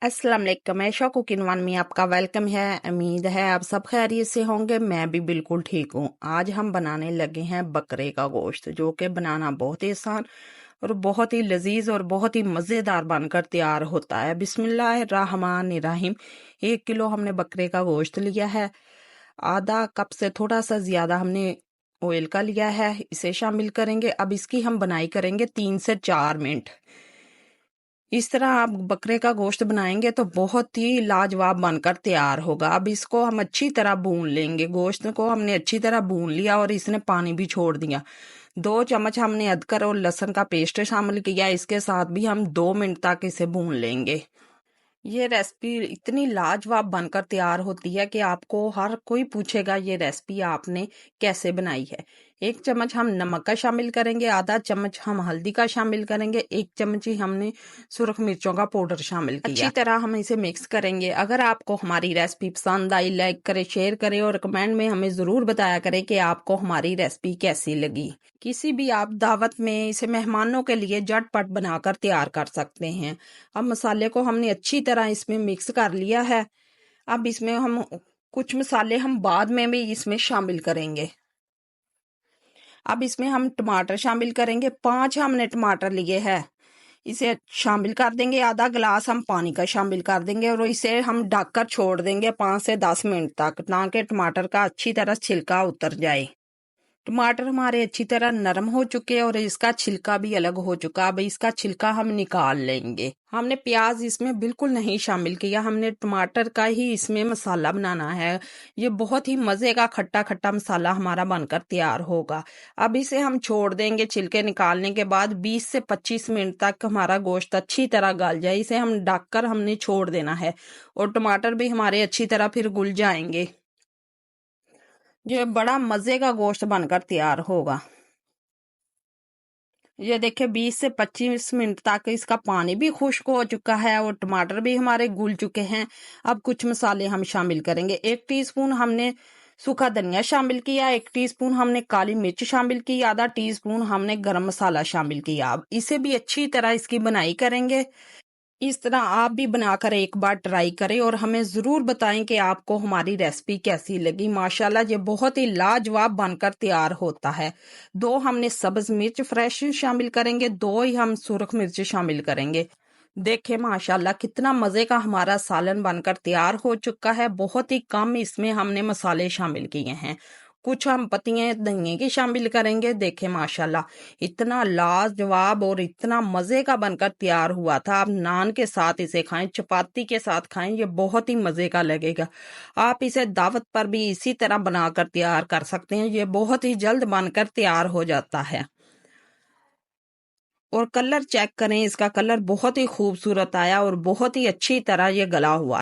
अस्सलाम वालेकुम, ऐशा cooking one में आपका वेलकम है। उम्मीद है आप सब खैरियत से होंगे। मैं भी बिल्कुल ठीक हूँ। आज हम बनाने लगे हैं बकरे का गोश्त, जो कि बनाना बहुत ही आसान और बहुत ही लजीज और बहुत ही मज़ेदार बनकर तैयार होता है। बिस्मिल्लाहिर्रहमानिर्रहीम। 1 किलो हमने बकरे का गोश्त लिया है। आधा कप से थोड़ा सा ज़्यादा हमने ऑयल का लिया है, इसे शामिल करेंगे। अब इसकी हम बनाई करेंगे 3 से 4 मिनट। इस तरह आप बकरे का गोश्त बनाएंगे तो बहुत ही लाजवाब बनकर तैयार होगा। अब इसको हम अच्छी तरह भून लेंगे। गोश्त को हमने अच्छी तरह भून लिया और इसने पानी भी छोड़ दिया। 2 चम्मच हमने अदरक और लहसुन का पेस्ट शामिल किया। इसके साथ भी हम 2 मिनट तक इसे भून लेंगे। ये रेसिपी इतनी लाजवाब बनकर तैयार होती है कि आपको हर कोई पूछेगा ये रेसिपी आपने कैसे बनाई है। 1 चम्मच हम नमक का शामिल करेंगे, आधा चम्मच हम हल्दी का शामिल करेंगे, 1 चम्मच ही हमने सुरख मिर्चों का पाउडर शामिल किया। अच्छी तरह हम इसे मिक्स करेंगे। अगर आपको हमारी रेसिपी पसंद आई, लाइक करें, शेयर करें और कमेंट में हमें जरूर बताया करें कि आपको हमारी रेसिपी कैसी लगी। किसी भी आप दावत में इसे मेहमानों के लिए झटपट बनाकर तैयार कर सकते हैं। अब मसाले को हमने अच्छी तरह इसमें मिक्स कर लिया है। अब इसमें हम कुछ मसाले हम बाद में भी इसमें शामिल करेंगे। अब इसमें हम टमाटर शामिल करेंगे। 5 हमने टमाटर लिए हैं, इसे शामिल कर देंगे। आधा गिलास हम पानी का शामिल कर देंगे और इसे हम ढककर छोड़ देंगे 5 से 10 मिनट तक, ताकि टमाटर का अच्छी तरह छिलका उतर जाए। टमाटर हमारे अच्छी तरह नरम हो चुके हैं और इसका छिलका भी अलग हो चुका। अब इसका छिलका हम निकाल लेंगे। हमने प्याज इसमें बिल्कुल नहीं शामिल किया, हमने टमाटर का ही इसमें मसाला बनाना है। ये बहुत ही मजे का खट्टा खट्टा मसाला हमारा बनकर तैयार होगा। अब इसे हम छोड़ देंगे। छिलके निकालने के बाद 20 से 25 मिनट तक हमारा गोश्त अच्छी तरह गल जाए। इसे हम ढककर हमने छोड़ देना है और टमाटर भी हमारे अच्छी तरह फिर घुल जाएंगे। ये बड़ा मजे का गोश्त बनकर तैयार होगा। ये देखिए 20 से 25 मिनट तक इसका पानी भी खुश्क हो चुका है और टमाटर भी हमारे घुल चुके हैं। अब कुछ मसाले हम शामिल करेंगे। 1 टीस्पून हमने सूखा धनिया शामिल किया, 1 टीस्पून हमने काली मिर्च शामिल की, आधा टीस्पून हमने गरम मसाला शामिल किया। अब इसे भी अच्छी तरह इसकी बनाई करेंगे। इस तरह आप भी बनाकर एक बार ट्राई करें और हमें ज़रूर बताएं कि आपको हमारी रेसिपी कैसी लगी। माशाल्लाह ये बहुत ही लाजवाब बनकर तैयार होता है। 2 हमने सब्ज मिर्च फ्रेश शामिल करेंगे, 2 ही हम सुरख मिर्च शामिल करेंगे। देखें माशाल्लाह कितना मज़े का हमारा सालन बनकर तैयार हो चुका है। बहुत ही कम इसमें हमने मसाले शामिल किए हैं। कुछ हम पत्तियां धनिया की शामिल करेंगे। देखें माशाल्लाह इतना लाजवाब और इतना मज़े का बनकर तैयार हुआ था। आप नान के साथ इसे खाएं, चपाती के साथ खाएं, ये बहुत ही मज़े का लगेगा। आप इसे दावत पर भी इसी तरह बनाकर तैयार कर सकते हैं। ये बहुत ही जल्द बनकर तैयार हो जाता है। और कलर चेक करें, इसका कलर बहुत ही खूबसूरत आया और बहुत ही अच्छी तरह ये गला हुआ।